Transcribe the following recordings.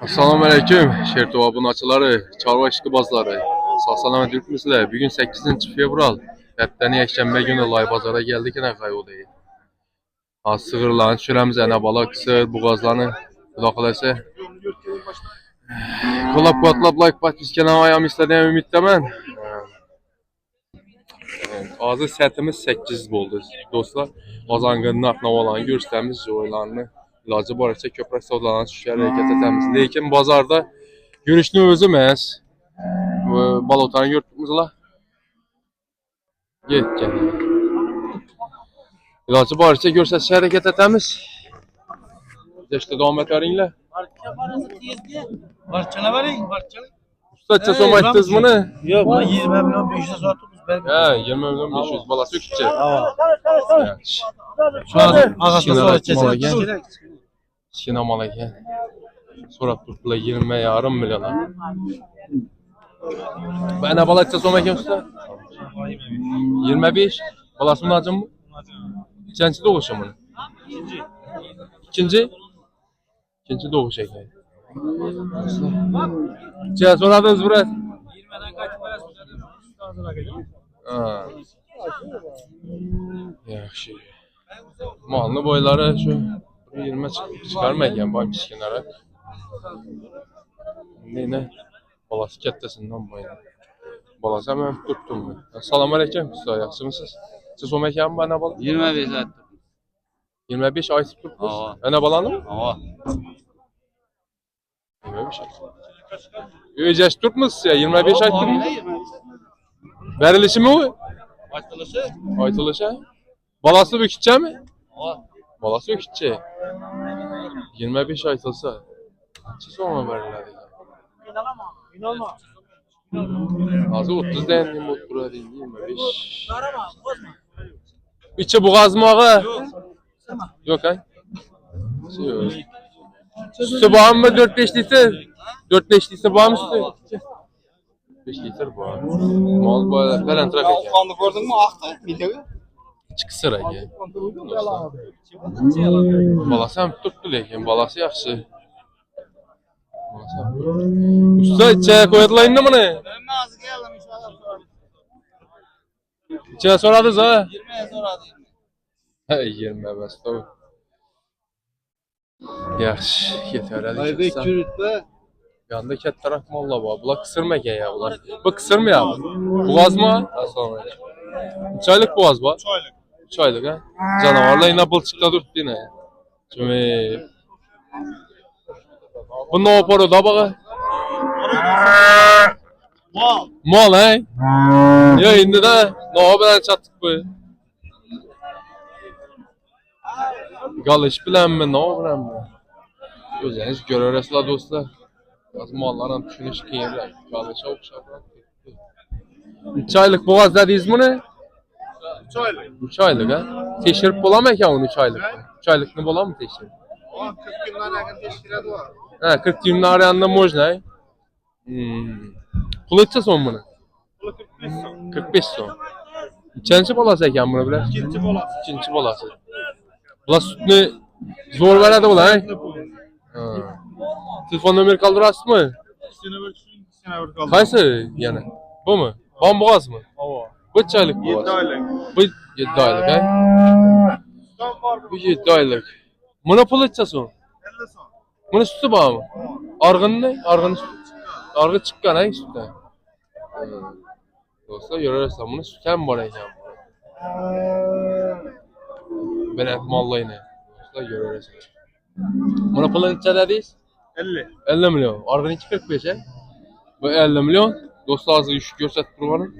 Assalamu aleyküm. Şertova bunaçıları, çarva işqibazları. Sağ-salamat yurtmuşlar. Bugün 8 fevral. Həftəni Yekşənbə günü Lay bazara geldik yine Qayvoldayı. Az sığırlarını düşürəmiz, ənə bala qısır, buğazlarını qulaqlaysa. Qolab qatlab like patmış kenara ayağım istədiyəm ümiddə mən. Azı sətimiz 8 oldu dostlar. Qazanqının aqnav olan göstərimiz oylarını ilacı barəçə köprək savlanan şüşər hərəkət etəmiz. Lakin bazarda görüşünü özü məhz balotanı yurtmuzla getken. İlacı barəçə göstərişə hərəkət etəmiz. İşte devam edərinlə. Barçana verin, barçana. Usta soma ettiniz bunu? Yok, bana 20 milyon 500 satıyoruz. He, 20 milyon 500 balası küçük. Tamam. Şu an Ağasına sonra çeşit. Şina malaki. Sonra tutla 20 yarım milyona. Ben ne balıkça soma kim usta? 25. Balasının acım mı? İkinci doğuşu mu? İkinci? İkinci doğuş ekmeği. Çiğ soradınız buraya. 20'den kaç para söyledim? Yaxşı. Malını boyları şu 20 çıkarmayken bak kenara. Ne? Balası kəttəsindən boylar. Balası hemen tuttum ben. Assalamu aleyküm. Usta yaxşımısınız? Siz o mekan bana bal? 25 attım. 25 ay tuttunuz. Aa. Ana balanı mı? Aa. 25 ay. Yaş tutmuşsunuz ya 25 ay tutmuş. Verilişi mi o? Açılışı? Aytılışı. Balası bükütçe mi? Aa. Balası bükütçe. 25 aytılsa. Siz ona verirler. İnanma. Azı 30 denli mutlu değil 25. Karama, bozma. İçi boğaz mı ağa? Yok. Yok ha? Yok. Sütü bağım mı 4-5 litre? 4-5 litre bağım üstü. 5 litre bağım. Mal bağım falan trafik ya. Kanlı gördün mü aktı videoyu? Çık sıra ya. Balası hem tuttu lekin balası yaxşı. Usta çaya koyatlayın da mı ne? Ben ağzı geldim inşallah sonra. Çaya soradınız ha? 20'ye sonra diyeyim. He 20 bas tabi. Yaxşı yeter hadi. Aybek çürütme. Yanda ket taraf malla bu. Bula kısırmaken ya ulan. Bu kısırmıyor abi. Boğaz mı? Assalamu aleyküm. 3 aylık boğaz bu. 3 aylık. 3 aylık ha. Canavarla yine bılçıkta durdu yine. Şimdi bu ne yapar da bağa? Mal. Mal he? Ya indi de ne haber çattık bu? Galış bilen mi? Ne haber mi? Özeniz görürüz la dostlar. Az malların düşünüş kıyırlar. Galışa okşar. 3 aylık boğaz dediğiniz mi ne? 3 aylık. 3 aylık ha? Teşhirip bulamayız ya onu 3 aylık. 3 aylık ne bulam mı teşhirip? 40 günden yakın teşkilat var. Ha 40 günün arayanında можно. Pul edeceğiz on bunu. 45 son. 45 son. İkinci balası eken bunu bile. İkinci bolası. İkinci balası. Bula sütünü zor veredi bu lan. Telefon numara kaldırasın mı? İkisine bir kaldı. Kaysı yani? Bu mu? Bamboğaz mı? Ava. Bu kaç aylık 7 boğaz? aylık. Bu 7 aylık ha? Tam var mı? Bu 7 aylık. Buna pul edeceğiz on. 50 son. Bunun sütü bağ mı? Argın ne? Argın sütü. Argın çıkan ha sütü. Dostlar görürsen bunu süten var eken. Ben etme Allah'ını. Dostlar görürsen. Buna pulun içe dediyiz? 50. 50 milyon. Argın 245 he? Bu 50 milyon. Dostlar azı iş görset kurbanın.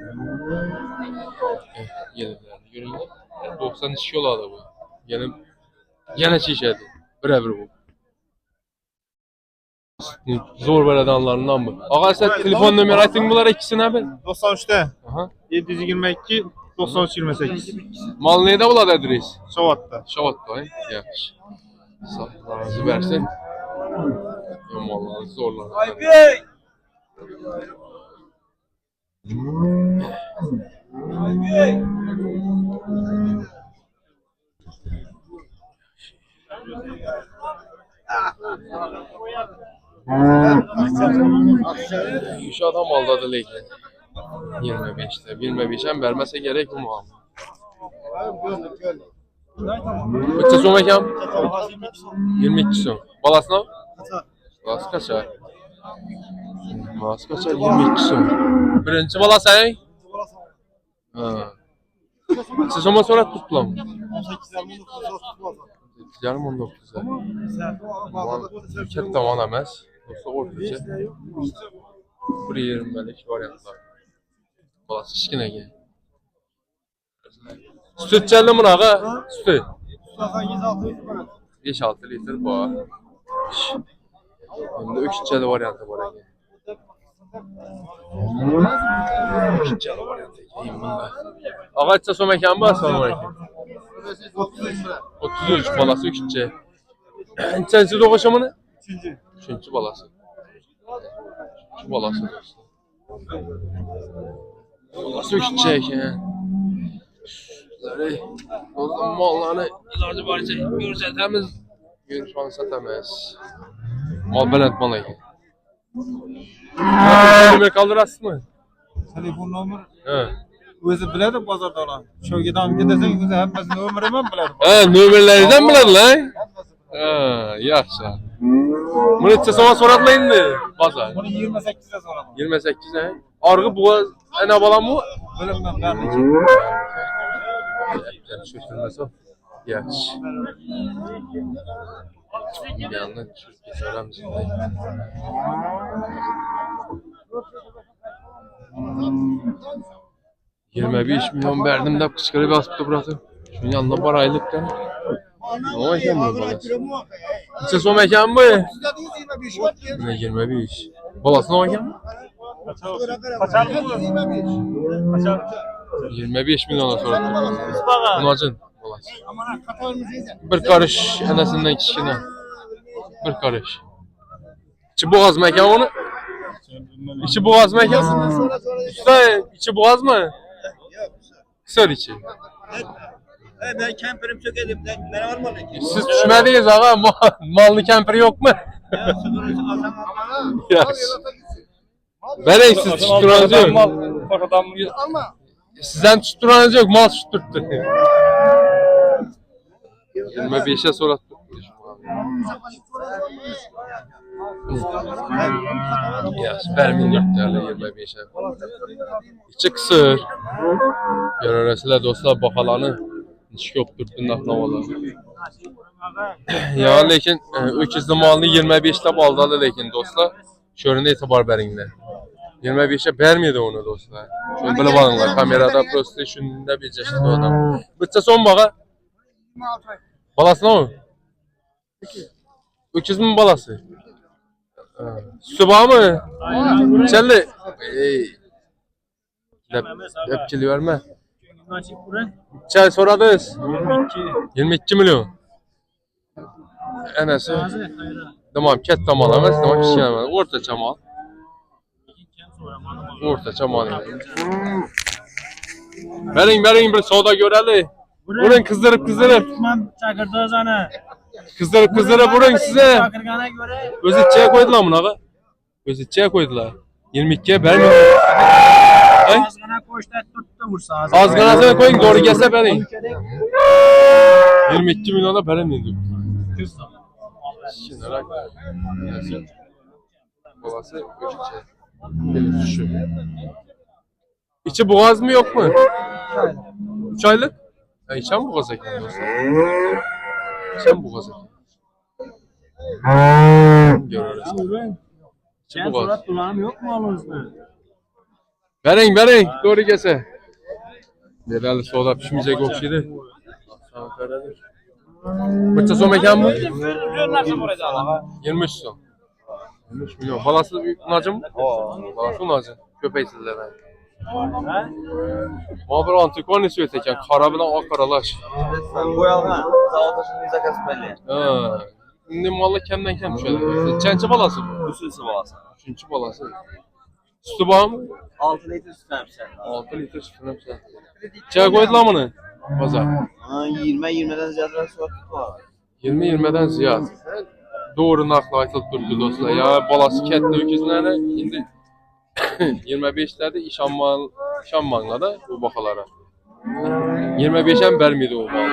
Gelirler. Görün. 90 iş yol adı bu. Gene çişedi. Birebir bu. Zor veradanlarından bu. Ağa sen telefon numara aytın bunlar ikisini abi. 93'te. Aha. 722 93 28. Mal neyde buladı adres? Sovat'ta. Şavat'ta he? Yaxşı. Sağlarınızı versin. Mallarınızı zorlanır. Aybek! Şu adam aldadı lekin. 25'te. 25'en vermese gerek mi abi? Kaça son mekan? 22 son. Balasına? Balası kaçar? Balası kaçar 22 son. Birinci bala sen? Ha. Siz ama sonra tutulam. Yarım 19. Ülket tamam emez. Yoksa ortaya. Buraya 20'lik varyantlar. Balası şikine gel. Süt geldi mi ağa? Süt. 5-6 litre var. Hem de 3 içeli varyantı var. İçeli varyantı. Ağa içse son mekan var. Selamun aleyküm. 33 balası 3 içe. İçensiz o kaşamını? 3. balası. 3 balası. Balası 3 içe. O zaman mallarını ilacı varsa görsetemiz. Görüşmansa temiz. Mal belet mal eki. Numara kaldırasın mı? Telefon nomeri He. o'zi biladi bozorda olan. Sho'ga ham desang o'zi hammasini nomerini ham biladi. Ha, numarlardan biladi lan. Ha, yaxshi. Buni necha so'm so'radlar endi? Bozor. Buni 28 ga so'radim. 28 ha. Arg'i bo'g'oz ana bolammi? Bilimdan barlicha. Sho'shilmasa. Yaxshi. Bir yandan Türkiye so'ramiz. 25 milyon verdim de kışkırık asıptı burası. Şunun yanına var aylıktan. Ne mekan mı balası? İçe son mekan mı? Ne 25. Balası ne mekan mı? Kaçar mı? Kaçar. 25 milyona sonra. Bunacın balası. Bir karış anasından kişine. Bir karış. İçi boğaz mekan onu. İçi boğaz mekan. Usta içi boğaz mı? Kısır içi. Ben kemperim çok edim. Ben var mı? Siz düşmediyiz ağa. Mallı kemper yok mu? Yaş. Ben siz tutturanız yok. Sizden tutturanız yok. Mal tutturttu. 25'e sonra tutmuş. Yaş. Vermin yok değerli 25'e. İçi kısır. Görüresiyle dostlar bakalanı. Hiç yoktur bundan havalar. Ya lekin öküzlü malını 25'te baldalı lekin dostlar. Şöyle etibar berinler. 25'e vermedi onu dostlar. Şöyle böyle bakınlar kamerada proste şunda bir çeşitli adam. Bıçsa son baka. Balası ne o? Öküz mü balası? Sübah mı? Çelli. Hepçili verme. Çay soradınız. 22 milyon. Enesi. Tamam ket tamal emez, tamam kişi emez. Orta çamal. Orta çamal. Verin bir soda göreli. Vurun kızdırıp. Tutmam çakırdı sana. Kızdırıp vurun size. Çakırgana göre. Özü çaya koydular mı ağa? Özü çaya koydular. 22'ye vermiyor. Ağzına koştu tuttu vursa ağzına. Az ganasına koyun doğru gelse verin. 22 milyona veremiyor. Şınarak. Babası ölçecek. Benim şu. İçi boğaz mı yok mu? 3 aylık. Ya içen boğaz ekin dostlar. İçen boğaz ekin. Görürüz. İçi boğaz. Surat kulağım yok mu alınızda? Verin. Doğru gelse. Herhalde soda pişmeyecek okşaydı. Bıçta son mekan mı? 23 son. 23 milyon. Balası büyük nacı mı? Balası nacı. Köpeksizler ben. Ama bir antikvar ne söyleyecekken? Kara bilen ak karalaş. Boyalma. Zavaldaşın zakası belli. Şimdi malı kemden kem şöyle. Çençe balası mı? Usulsü balası. 3. balası. Sütü bağ mı? 6 litre süt vermişler. 6 litre sütü vermişler. Çay koydular mı ne? Pazar. 20-20'den ziyade surat tutma. 20-20'den ziyad. Doğru nakli aytılıp durdu dostlar. Ya balası ketdi öküzlerine indi 25'lerde işanmanla da bu bakalara. 25'en vermedi o balı.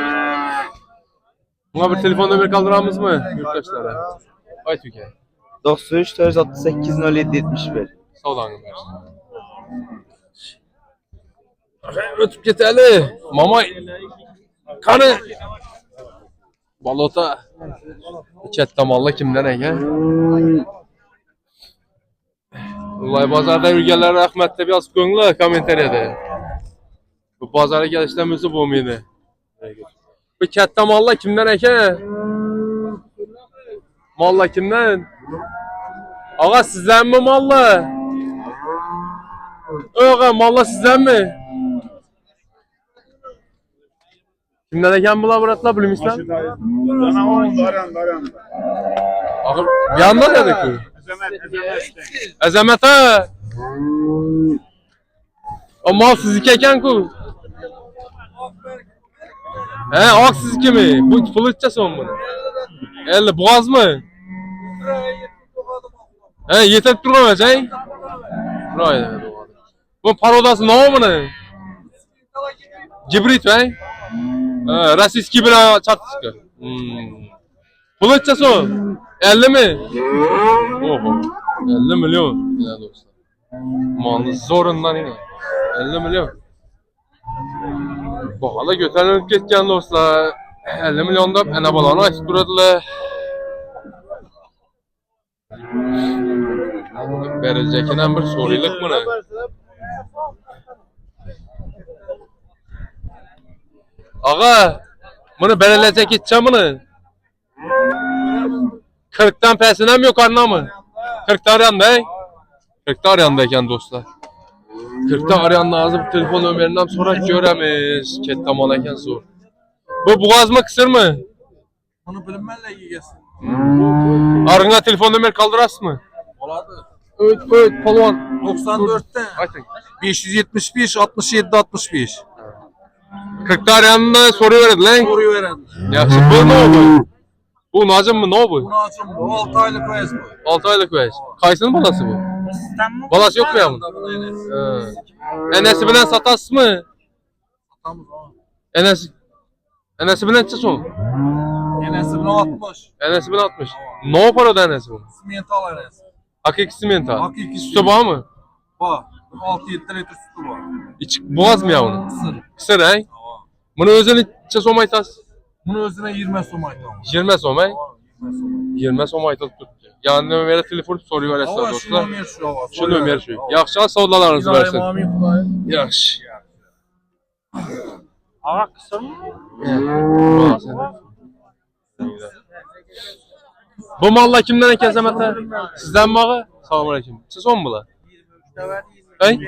Buna bir telefon nömeri kaldıramız mı yurttaşlara? Ay Türkiye. 93 468 07 71. Sağ olun. Ötüp geteli. Mama kanı. Balota. Ketdə malla kimdən əkə? Ulay bazarda ürgələr rəhmətlə bir az qoyunlar kommentariyada. Bu bazara gəlişdən müzü bu muydu? Bu ketdə malla kimdən əkə? Malla kimdən? Ağa sizdən mi malla? Ağa malla sizdən mi? Kimdən əkən bu laboratla bilmişsən? Ağa yanında dedi ki. Əzəmət ha. O mal sizinki əkən ku. He ak sizinki mi? Bu pulu içeceğiz onu bunu. Elle boğaz mı? He yeterli durmamaz he? Buraya bu parodası ne o bunu? Cibrit he? Rasist gibi çarpıştı. Pulu içeceğiz o. 50 mi? Oho. 50 milyon. Ya dostlar. Malı zorundan yine. 50 milyon. Bahala götürülüp ketken dostlar. 50 milyonda ene balana açıp duradılar. Verilecekinen bir soruyluk mu ne? Ağa, bunu verilecek içeceğim bunu. 40'tan pesinem yok anla mı? 40'ta arayan da 40'ta arayandayken dostlar. 40'ta arayan lazım telefon ömerinden sonra göremeyiz. Kette maleken zor. Bu boğaz mı kısır mı? Bunu bilinmenle iyi gelsin. Arına telefon ömeri kaldıras mı? Oladı. Evet polvan. 94'te. Ayten. 575 67 65. 40'ta arayanına soruyu verdi lan. Soruyu veren. Yaxşı bu ne oldu? Bu Nazım mı ne oldu? Bunu açın bu. 6 aylık vayız bu. 6 aylık veş. Kaysının balası bu? Balası yok mu ya bunun? Enesi bilen satas mı? Enesi bilen çiz onu. Enesi 60. Enesi bilen 60. Ne yapar o da enesi bu? Simental enesi. Hakiki simenta. Hakiki Sütü bağ mı? Bak. 6-7 litre sütü var. İç boğaz mı ya onu? Sır. Kısır he? Bunu özünü içe somaytas. Bunu özüne 20 somay tamam. 20 somay. 20 somay tuttu. Yani nömrə telefon soruyor Hava dostlar. şu nömer şu hava. Şu nömrə şu. Yaxşı savdalarınızı versin. Yaxşı. Ağa kısır mı? Bu malla kimden eken Səmətə? Sizdən mi ağa? Salam aleyküm. Siz on bula? Hey?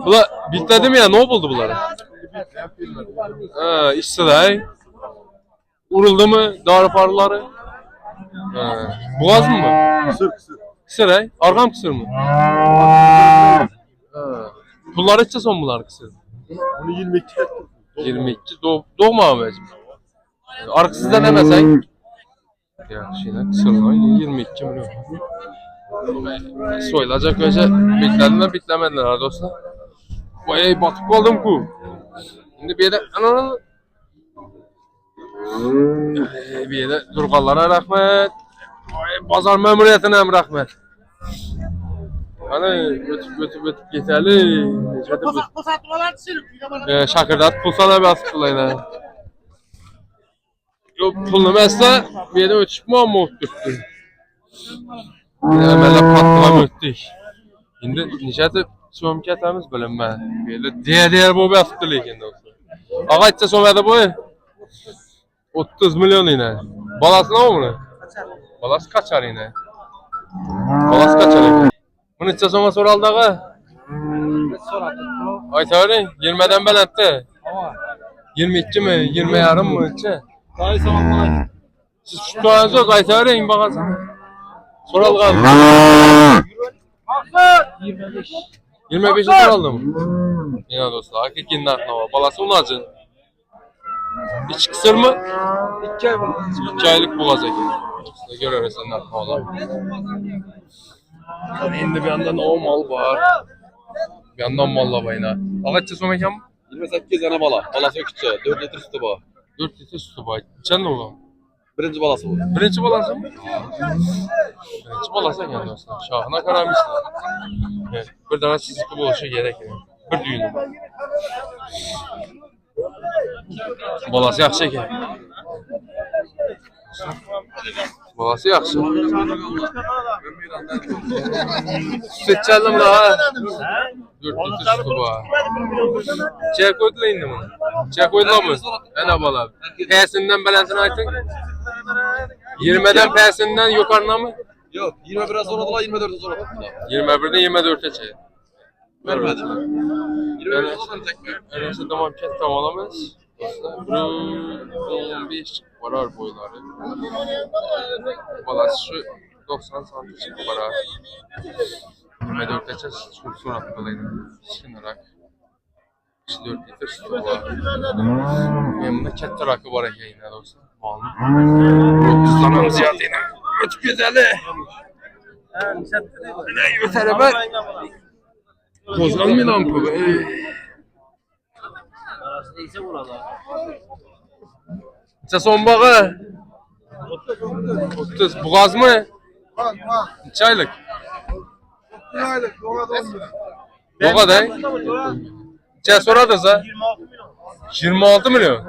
Bula bitlədi mi ya? Ne oldu bunlara? Ha, işsiz hey. Uruldu mu darı parları? Ha. Boğaz mı bu? Kısır kısır. Kısır hey. Arqam kısır mı? Bunları içe son bunlar kısır. Bunu 22 22 doğma abi. Arkasızda demesen. Yaxşı yine kısırlar 22 milyon. Soyulacak önce bitlendiler bitlemediler dostlar. Vay batık oldum ku. Şimdi bir yere bir yere durğallara rahmet. Vay bazar memuriyetine hem rahmet. Hani götüp yeterli. Bu satmalar sürüp. Şakırdat pulsana bir asık bulayına. Yok pulunu mesela bir yere ötüşüp muamma öttürdü. Əməllə patlam ötdük. İndi necədir sömkətəmiz bölünmə. Belə deyər bu bəxtdir lekin dostlar. Ağa içə sömədə bu 30 milyon ilə. Balası nə olur? Balası kaçar ilə. Balası kaçar ilə. Bunu içə sömə soraldı ağa. Aytarın 20'den belirtti. 22 mi? 20 yarım mı içə? Dayı salamlar. Siz tuttuğunuz yok Aytarın bakasın. Soral kaldı. 25'i soraldım. Yine dostlar, hakiki nartnava. Balası unacın. İç kısır mı? 2 ay var. 2 aylık boğaz eki. Dostlar görürsün narkolar. Şimdi bir yandan o mal var. Bir yandan malla bayına. Ağaççı son mekan mı? 28 tane bala. Balası yok küçüğü. 4 litre sütü var. 4 litre sütü var. İçen ne olan? Birinci balası bu. Birinci balası mı? Birinci balası ekan dostlar. Şahına karamışlar. Evet, bir tane sizlikli buluşu gerek. Bir düğünü var. Balası yaxşı ekan. Balası yaxşı. Süt içerdim la. 4 litre sütü var. Çay koydular indi bunu. Çay koydular mı? Ana bala. Pesinden balansını aytın. 20'den pesinden yukarına mı? Yok 21'e sonra da 24'e sonra da. 21'den 24'e çay. Vermedim. 21'e sonra verecek mi? Öyleyse tamam ket tamamlamaz. 15 varar boyları. Balası şu 90 santim varar. 24'e çay çok suratlı kalaydı. Şınarak. 4 litre sütü var. Yanında ket rakı var yine dostlar. Malum. 30 tane ziyade yine. Çok güzeli. Ne götürü ben? Kozgan lan bu be? İşte son bağı. 30. Boğaz mı? Neçə aylıq? Boğa da. Neçə soradınız ha? 26 milyon.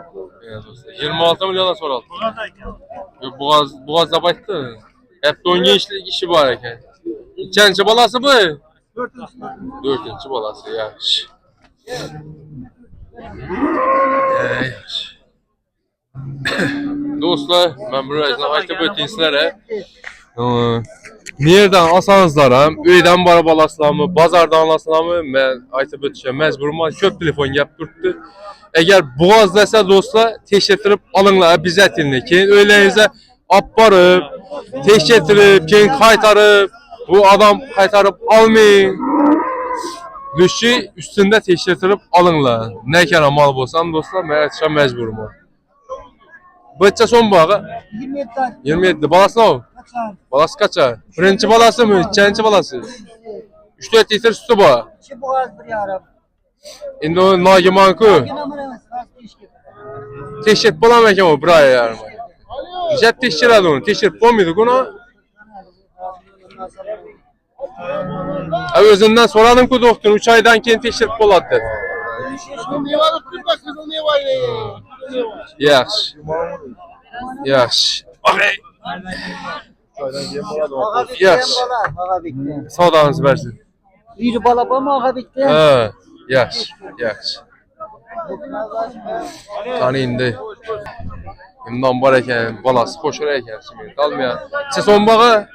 26 milyona soralım. Boğazda bayıttı. Hep don gençlik işi var ekan. Neçənci balası bu? 4-cü balası yaxşı. Yaxşı. Dostlar, mən bu rəzdən aytıb öteyim sizlərə. Nereden asanızlar öydən bara balasılamı, bazardan alasılamı, mən aytıb ötüşəm, məcburum köp telefon gəlib durdu. Əgər boğazdaysa dostlar, teşekkürüb alınlar bizətinli. Keyin öyləyinizə aparıb, teşekkürüb, keyin qaytarıb, bu adam qaytarıb almayın. Düşü üstündə teşekkürüb alınlar. Nə kərə mal bolsam dostlar, mən aytışam məcburum o. Bıçça son bağı? 27. Balası ne o? Balası kaça? Birinci balası mı? İkinci balası? 3-4 litre sütü bağı. İki boğaz bir yarım. İndi o nagimanku. Teşhir bulan mekan o buraya yarım. Necə teşhir adı onu? Teşhir bulmuyorduk onu. Özündən soralım ki doktor 3 aydan keyin teşhir buladı dedi. Yaxşı. Yaxşı. Okay. Yaxşı. Sağdanız versin. Bir bala bu mu ağa bitti? Ha, yaxşı. Yaxşı. Qani indi. İmdan var ekan, balası xoşur ekan, şimdi dalmayan. Son bağı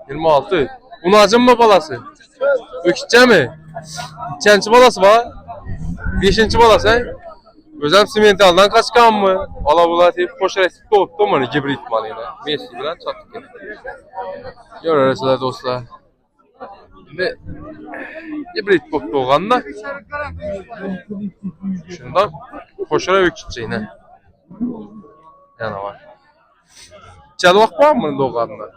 26. Unacın mı balası? Ökütçe mi? İkinci balası var. 5-ci balası he? Özəm simentaldan kaçkan mı? Alabulat hep xoş rəsib doğubdu mu? Gibrit malı ilə. Messi bilən çatdıq. Görürsünüz dostlar. Ve hibrit bok doğanda şundan xoşara ökütçe yine. Yana var. İçəli vaxt var mı doğanda?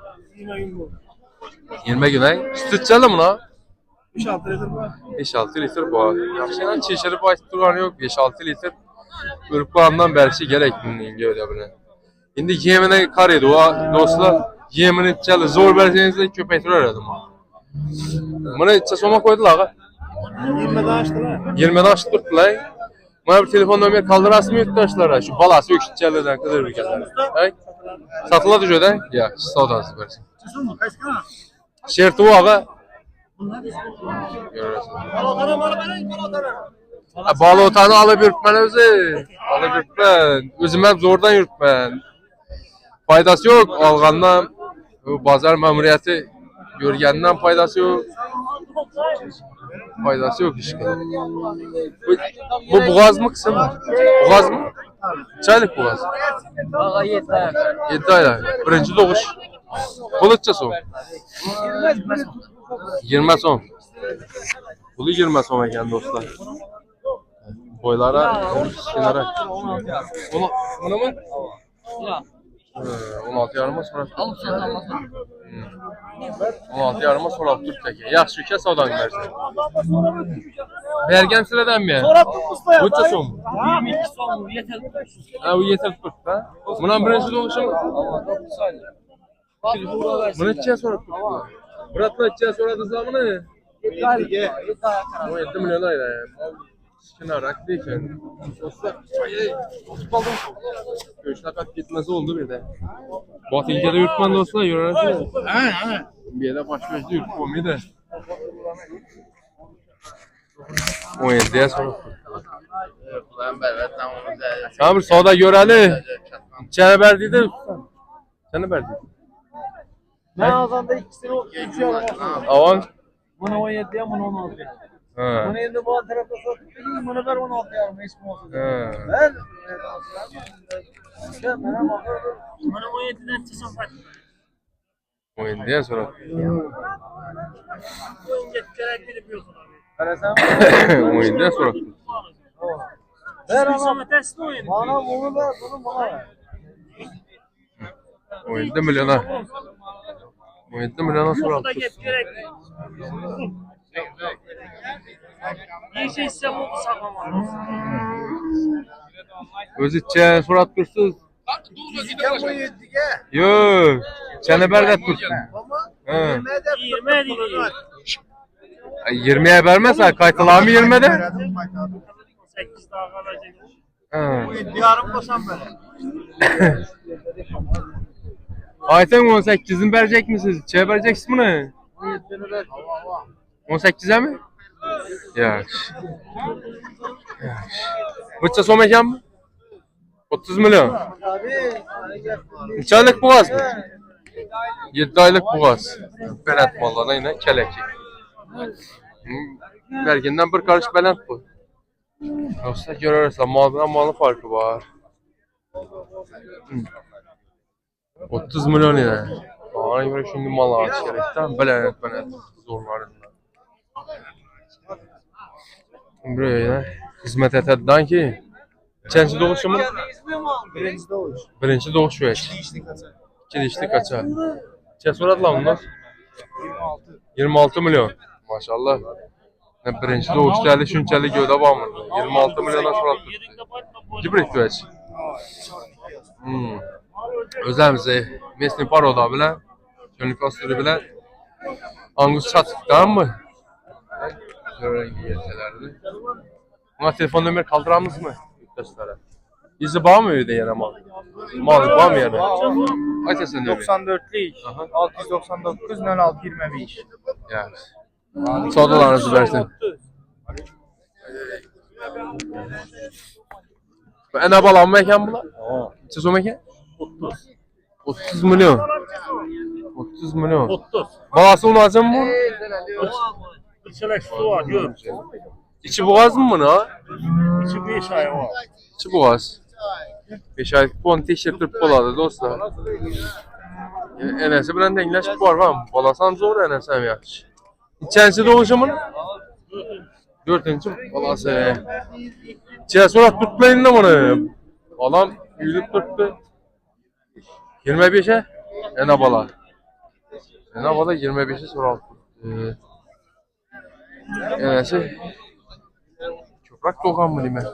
20 gün süt içəli mi lan? 5-6 litre bu. Yaxşıdan çeşirib aytıb duran yox. 5-6 litre ürüklarından bərisi gerek öyle bile. İndi yemine kar idi o dostlar. Yemini içəli zor bərsənizdə köpəkdir öyrədim. Bunu içə soma koydular ağa. 20'den açtılar. 20'den açtırdılar. Bana bir telefon nömrə kaldırası mı yurttaşlara? Şu balası ökütçələrdən qıdır bir gələr. Satıla düşədən? Ya, sağ olasınız versin. Şerti o ağa. Görürsün. Balı otanı alıp yürütmen özü. Alıp yürütmen. Özümə zordan yürütmen. Faydası yok. Alğandan bazar məmuriyyəti görgəndən faydası yok. Faydası yok işte. Bu boğaz mı kısım? Boğaz mı? Çaylık boğaz. Ağa 7 ay. 7 aylar. Birinci doğuş. Bulutça son. 20 son. Bulu 20 son ekan dostlar. Boylara, kenara. Bunu mı? 16 yarıma sonra. Alıp sen almasın. 16 yarıma sonra Türk'teki. Yaxşı kes odan versin. Vergem sıradan mı? Bunca son. 22 son yeter. Ha bu yeter tut da. Bundan birinci doğuşum. Bunu içe sonra tut. Murat'la içe sonra da zamanı. 17 milyon ayda. Çıkınarak değil ki. Göçler kat gitmesi oldu bir de. Batı ilkede yurtman da olsa yürürsün. Bir yere baş gözlü yurtman bir de. 17'ye sonra. Tamam bir soda göreli. İçeri verdiydi. Seni verdi. Ben azanda ikisini uçuyorum. Avan. Bunu 17'ye bunu 16'ya. Ha. Bunu endi bu tarafta satıp gideyim bunu ver 16 yarım hiç mi olsun? Ha. Ben bana bakıyorum. Bunu 17'den çıksam bak. 17'ye sonra. Bu gerek gidip yok. Arasam 17'ye sonra. ver ama bana bunu ver bunu bana ver. 17 milyona. 17 milyona sonra. İyi şey ise bu saklamalı. Özü içe surat kursuz. Yok. Çene berdet tut. 20 değil. 20'ye vermezse kaytılar mı 20'de? 8 daha kalacak. Ha. Diyarım koşan böyle. Ayten 18'in verecek misiniz? Çeye vereceksiniz bunu? 18'e mi? Yaxşı. Bıçça son mekan mı? 30 milyon. Neçə aylık boğaz mı? 7 aylık boğaz. Belənt mallarına yine keleki. Verginden bir karış belənt bu. Yoksa görürsen malına malı farkı var. 30 milyon yine. Bana göre şimdi mal ağaç gerekten belənt zorlarından. Buraya yine hizmet etediden ki Çençi doğuşu mu? Birinci doğuş. Birinci doğuş ver. İki dişli kaça? Çes uğradılar bunlar? 26 milyon. Maşallah. Ne birinci doğuş geldi şunçeli gövde var mı? 26 milyona sonra Cibrik ver. Özlemizde Mesni Paro'da bile Gönlük Astur'u bile Angus Çatık'tan mı? Görengi yetelerdi. Buna telefon nömer kaldıramız mı? Yurttaşlara. İzi bağ mı öyle yere mal? Mal bağ mı yere? Kaç yaşın nömer? 94'lük. 699 06 25. Yani. Sodalarınızı versin. Ene balan mekan bunlar? Siz o mekan? 30 milyon. 30 milyon. 30. Balası onu alacağım mı? Çelek su var gör. İçi boğaz mı bunu ha? İçi 5 ay var. İçi boğaz. 5 ay kupon teşekkür boladı dostlar. Enesi bilen dengleşip var mı? Balasan zor enesi hem yaxşı. İçensi doğuşumun? 4. balası. İçeri sonra tutmayın da bunu. Adam yürüp tuttu. 25'e ene bala. Ene bala 25'e sonra tuttu. Enesi köprak doğan mı diyeyim ben?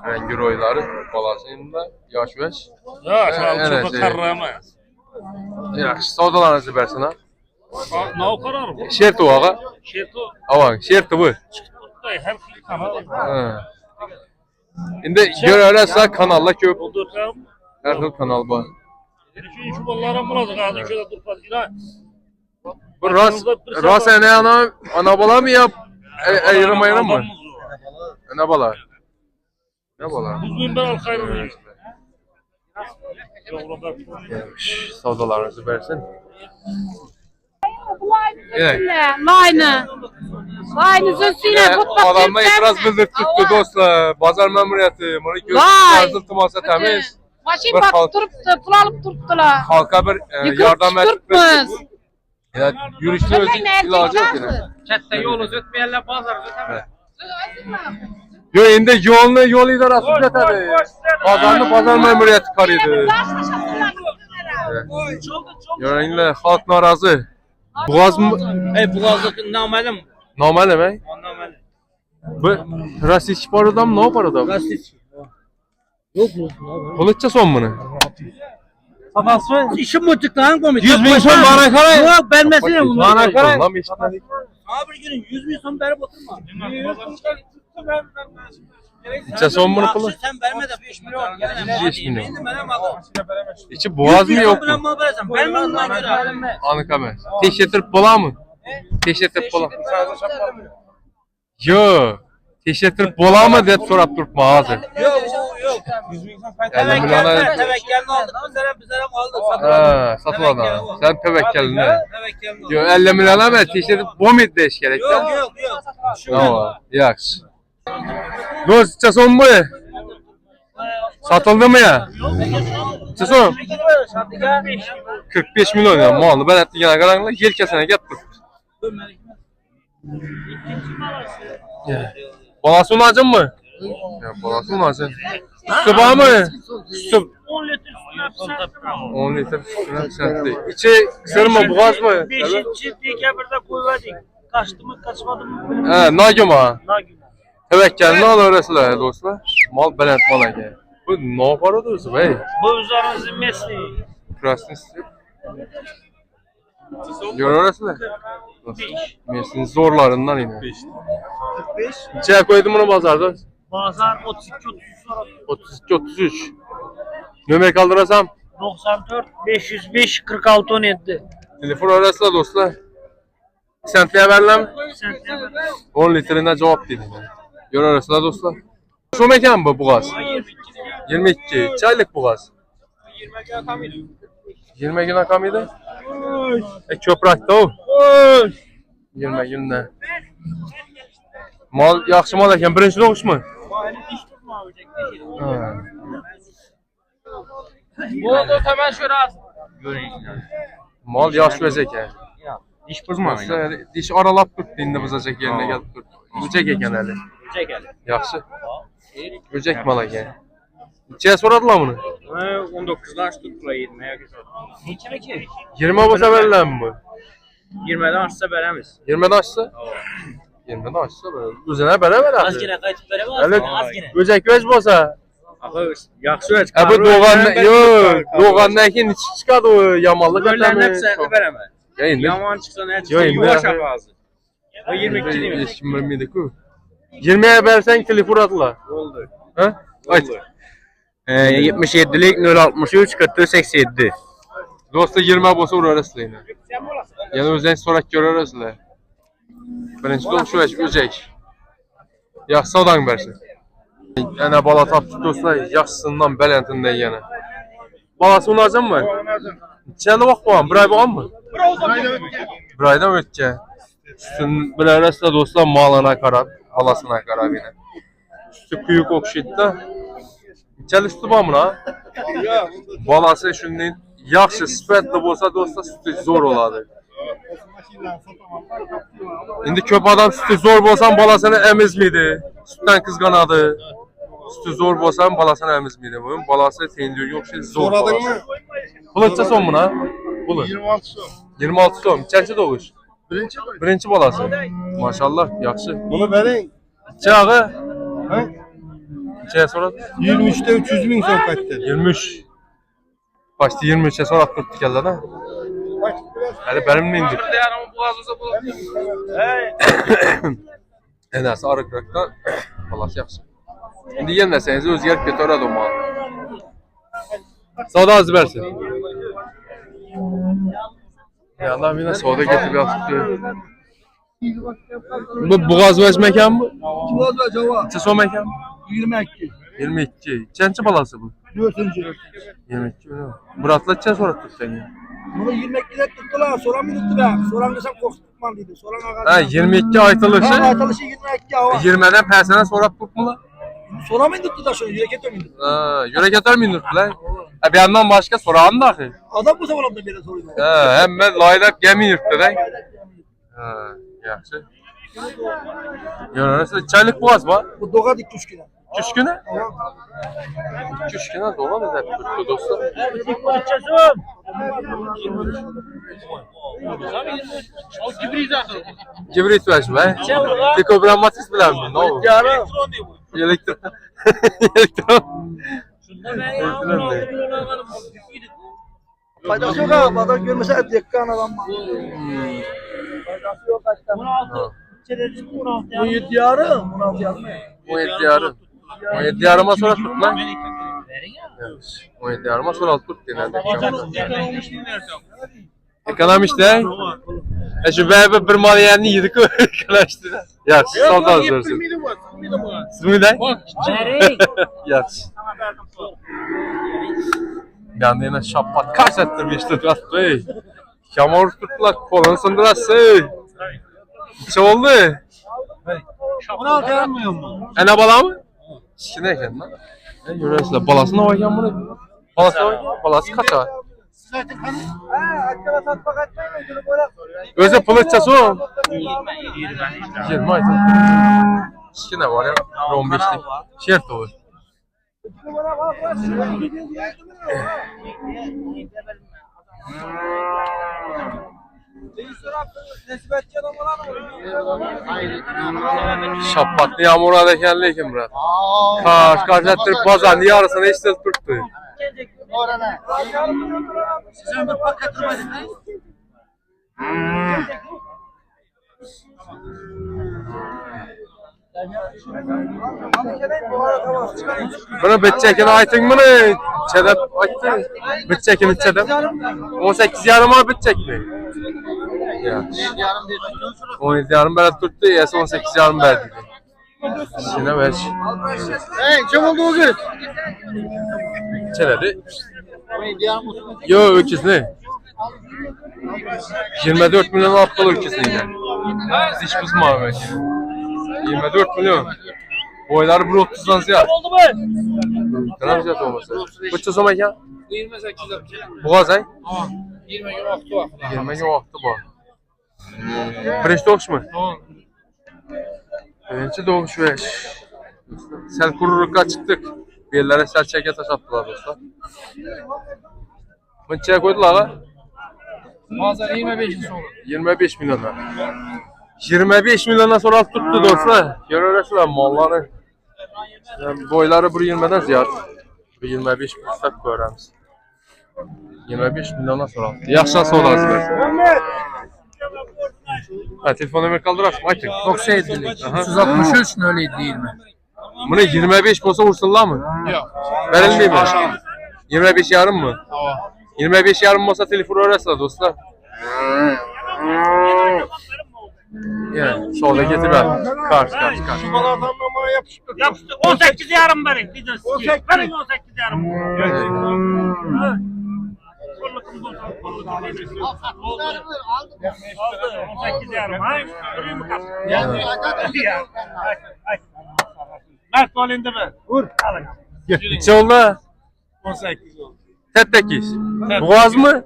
Rengi royları balasının da yaş beş. Ya sen çok karrama. Yaxşı, savdalarınızı versin ha. Ne o karar mı? Şert o ağa. Şeto. Avan, şert bu. Hem kanal. Ha. Şimdi görürsə kanalla köp. Oldurtam. Her xil kanal var. Şu ballarım bulacak ağzı şöyle durmaz. İla. Bu ras ana bala mı yap? Ayırım mı? Ana bala. Ne bala? Bugün ben alkayım. Savdalarınızı versin. Layne sözüyle mutfak Adamla itiraz bildirtdi dostlar. Bazar memuriyeti. Bunu gözü yazıltmasa temiz. Maşin Bir bak halk- duruptu, pul alıp duruptular. Halka bir yardım Yıkıp Ya yürüyüşte özü ilacı yok yine. Chatta yolu ötmeyenler bazar ötemez. Yo indi yol idarası düzeltedi. Pazar memuriyeti karıydı. Yo indi halk narazı. Boğaz mı? Boğazlık naməlim. Normal mi? Naməlim. Bu rasist var adam ne yapar adam? Rasist. Kılıçça son bunu. Satası İşim buçuktan komik. 100 bin son bana karay. Yok vermesin. Bana karay. Lan eşitmedik. Abi günün 100 bin son verip oturma. İçe son bunu kılıç. Sen verme de 5 milyon. 5 milyon. Benim aldım. İçi boğaz mı yok mu? Mal vereceğim. Verme ondan göre. Anık abi. Teşekkür bola mı? Teşekkür bola. Yo. Teşekkür bola mı deyip sorap durma ağzı. Yok yok. 100 bin son kaç? Tevekkülünü Aldık. Bize aldık. Ha, satılan ha. Sen tevekkülünü. Tevekkelini Yo 50 milyon ama teşekkür bomit deş gerek. Yok yok. Tamam. Yaxşı. Dost içe son mu? Satıldı mı ya? İçe son. 45 milyon ya malı ben ettiğine karanlıkla yel kesene gel dur. Balası unacın mı? Ya balası unacın. Sütü var mı? Sütü. 10 litre sütüne pişer. 10 litre sütüne pişerdi. İçi kısır mı boğaz mı? 5-ci dekabrda koyvadik. Kaçtı mı kaçmadı mı? He nagyum ha. Nagim. Tevekkelini al öğresiler dostlar. Mal belent mal ege. Bu ne yapar o diyorsun bey? Bu üzerinizin mesleği. Krasnisi. Gör öğresiler. Mersin zorlarından yine. 45. İçeye koydum bunu pazarda. Bazar 32-33 sonra. 32-33. Nömer kaldırasam. 94 505 46 17. Telefon öğresiler dostlar. Sentliğe verilen Sen 10 litrine cevap dedi. Gör öğresiler dostlar. Şu mekan bu Boğaz. 22. Çaylık Boğaz. 20 gün akamıydı. Köprakta o. 20 günde. Mal yaxşı mal eken birinci doğuş mu? Ha. Bu da hemen şöyle at. Mal yaş bezek ya. Diş bozma. Diş aralap tut dinde bızacak yerine gelip tut. Böcek eken eli. Çek hele. Yaxşı. Böcek mal eken. İçeye soradılar bunu. 19'dan tuttular 20'ye güzel. 20 olsa verilen mi? 20'den açsa veremiz. 20'den açsa? 20'den açsa böyle. Üzerine bere ver abi. Az yine kaçıp veremez. Evet. Az yine. Böcek göz olsa. Axı yaxşı öz. Bu doğan yok. Doğandakin içi çıkadı o yamallık Öllərin adamı. hepsini veremez. Ya indi. Yaman çıksa ne Yo, çıksa indi. yuvaş ağzı. O 22 değil mi? Eşkim vermeydi ku. 20'ye versen telefon atla. Oldu. Ha? Aç. 77'lik 063 44 87. Dostu 20 bosu vurur arasıyla. Yani özden sonra görür arasıyla. Birinci doğum şu eş öcek. Yaxşı adam versin. Yani bala taptık dostlar yaxşısından belentinden yana. Balası unacın mı? İçeride bak bağım, bir ay bağım mı? Bir aydan ötke. Sütün bir arasında dostlar malına karar, balasına karar yine. Sütü kuyuk okşaydı da. İçeride sütü bağım ha? Balası şunun yaxşı sifətli bolsa dostlar sütü zor oladı. İndi köp adam sütü zor bolsan balasını emizmiydi. Sütdən kızganadı. Sütü zor bolsan balasını emizmiydi. Bunun balası tendir yok şey zor. Soradın mı? Kılıçça son buna. Bulu. 26 son. 26 son. Çerçi doğuş. Birinci. Birinci balası. Maşallah yaxşı. Bunu verin. Çağı. Ha? Çaya sonra 23'te 300 bin son kaçtı. 23. Başta 23'e sonra attırdık geldi ha. Hadi benim mi indik? En azı arı kıraktan balası yaxşı. İndi yemləsəniz özgərib getər adam mal. Soda az versin. Ya Allah yine soda getirip yaptı. Bu Boğaz Vəz məkan mı? Boğaz ve Cava. İçi son məkan? 22. 22. Çənçi balası bu? 4. 22. Muratla çən sonra tutsan ya. Bunu 22'de tuttular. Sonra mı tuttular? Sonra desem korkutmalıydı. Sonra Ha 22 aytılışı. Ha atılışı 22 hava. 20'den pərsənə sonra tutmula. Sonra mı tuttular şunu? Yüreket mi? Ha, yürek yeter mi tuttular? Ha bir yandan başka soran da axı. Adam bu zamanında beri soruyor. Ha, hem ben laylak gemi yırttı lan. Ha, yaxşı. Görürüz. Çaylık boğaz var. Bu doğa dik 3 kilo. Küsküne? Küsküne doğa mı zaten tuttu dostlar? Kibrit var be. Tikobranmatis bilen mi? Ne oldu? Elektron. Elektron. Faydası yok abi. Adam görmese et yakkan adam var. Faydası yok kaçtan. 17 yarım. 16 yarım. 17 yarım. 17 yarıma sonra tut lan. 17 yarıma sonra tut genelde. Ekonomist de. Şu bebe bir mal yerini yedik o ekonomist de. Ya salda hazırsın. Simi de? Yaç. Yani yine şappat kaç ettir bir işte drast bey. Yamur tuttular kolunu sındırası. Ne oldu? 16 yarım mu? Ene bala mı? Şine eken lan. Yürüyorsun balasına oynayan bunu. Balasına oynayan. Balası kaç ay? Açığa satmak etmeyin. Şunu bırak. Özü pılıççası o. 20 ay. Şine var ya. 15'lik. Şert olur. Şunu bırak. Bak. Şunu gidiyor. Şapbatlı yağmura da kendi kim bırak. Karşı ettirip bazan yarısını işte tuttu. Sen bir paket durmadın ha? Bana bitçekini aytın mı ne? Çedep aytın. Bitçekini çedep. 18 yarıma bitçek mi? Ya. 17 yarım bana tuttu. Yasa 18 yarım verdi. Şine ver. Hey, kim oldu o gün? Çeledi. Yo öküz ne? 24 milyon aptal ülkesi yine. Biz hiç buzma belki. 24 milyon. Boyları 1.30'dan ziyade. Oldu mu? Kadar ziyade olmasa. Bıçı zaman ya? 28 lira. Boğaz ay? 20 gün vakti var. 20 gün vakti bu. Birinci doğuş mu? Birinci doğuş ve sel kururukla çıktık. Bir yerlere sel çeke taş attılar dostlar. Mınçaya koydular ha? Bazen 25 sonra. 25 milyona. 25 milyona sonra tuttu dostlar. Görüyorlar malları. Yani boyları bu 20'den ziyade. Bu 25 milyon koyarız. 25 milyona sonra. Yaştan sonra azdır. Ha telefon numarayı kaldırarsın. Aytın. 97'lik. 363 öyleydi değil mi? Bunu 25 olsa vursunlar mı? Yok. Verilmiyor mi? 25 yarım mı? 25 yarım olsa telefon arasına dostlar. Yani solda getir ben. Karşı. Yapıştı. 18 yarım verin. 18. Verin 18 yarım. Aldı. 18 yarım. Ha? Görüyor musun? Mert valinde ver. Vur. Alın. İçe oldu. 18 oldu. Tettekiz. Boğaz mı?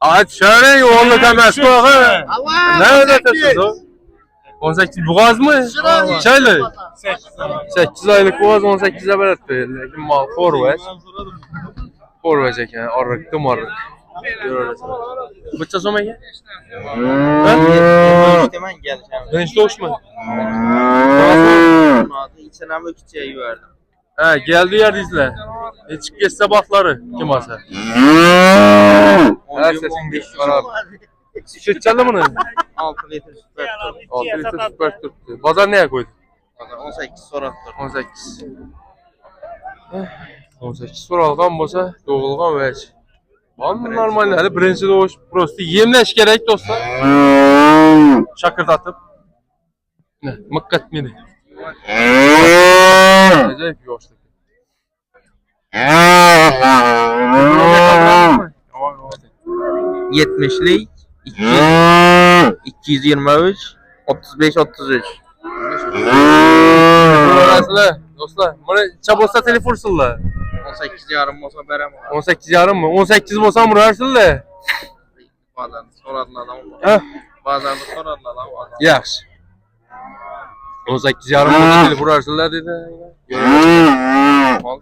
Ay şöyle yoğunlu demez bu ağı. Nerede tettekiz o? 18 boğaz mı? Çaylı. 8 aylık boğaz 18'e beret değil. Lakin mal forvet. Forvecek yani arıktı marık. Bıçça soma gel. Hemen geleceğim. Birinci doğuş mu? İçenem öküçeyi verdim. He geldi yer izle. Hiç geç sabahları kim alsa. Her sesin bir karab. Süt çaldı mı? 6 litre süper top. 6 litre süper tuttu. Pazar neye koydu? 18 sonra tuttum. 18. 18 soralgan bolsa doğulgan vəc. Van normalləri birinci doğuş prosto yemləş gerek dostlar. Şakırdatıp. Ne? Mıkkat mıydı? Acayip yoştuk. Yetmişlik 223 35 33. Burasılar dostlar. Bana çabosta telefonsunlar. 18 yarım olsa veremem. 18 yarım mı? 18 olsa murarsınlar. Bazen soranın adamı var. Heh. Bazen de soranın adamı var. Yaxşı. 18 yarım burada dedi vurarsalar dedi. Mal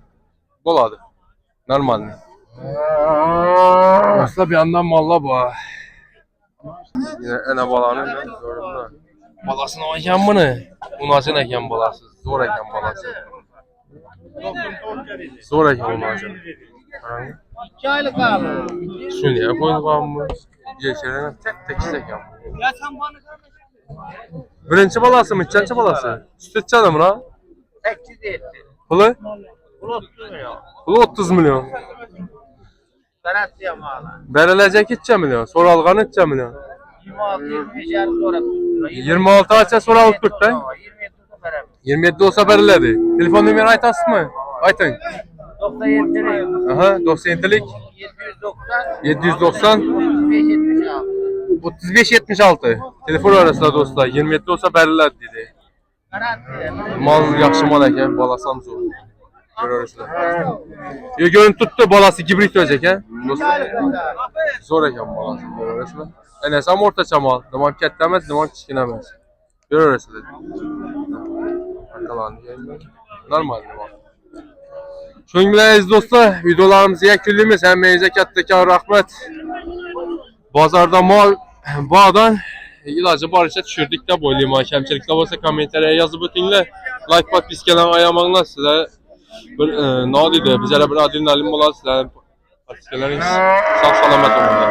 boladı. Normal. Aslında bir yandan malla bu. Yine ene balanın zorunda. Balasını oynayan bunu. Unazın eken balası. Zor eken balası. Zor eken unazın. 2 aylık abi. Sünniye koyduk mı? Geçerine tek eken. Ya sen bana Birinci balası mı? İkinci balası? Süt içeceğim lan. 8 etti. Pulu? Bunu 30 milyon. Pulu 30 milyon. Garantiye mağla. Verilecek 2 milyon. Sonra algan 2 milyon. 26 25 yer sonra. 26 açsa sonra alıp tut da. 27 verem. 27 olsa veriledi. Telefon numarayı aytasın mı? Aytın. 97 lira. Aha 97'lik 790 790 5 76. 35-76. Telefon arasında dostlar. 27 olsa veriledi dedi. Garantiye. Mal yaxşı mal eken balasam zor. Görürsünüz. Yo görün tuttu balası gibrit ölecek he. Dostlar. Zor eken balası görürsünüz. En esam orta çamal. Duman ketlemez, duman kişkinemez. Görürsünüz. Arkalandı yayınlar. Normal duman. Şunun bilen aziz dostlar, videolarımızı yekliliğimiz hem meyze kattekar rahmet. Bazarda mal bağdan ilacı barışa düşürdük de boyluyum. Kemçilikte olsa komentarya yazıp ötünle. Like pat biskelen ayamağınla size ne oldu bizlere bir adilin alim olar sizlerin patiskeleriniz sağ salamet olun.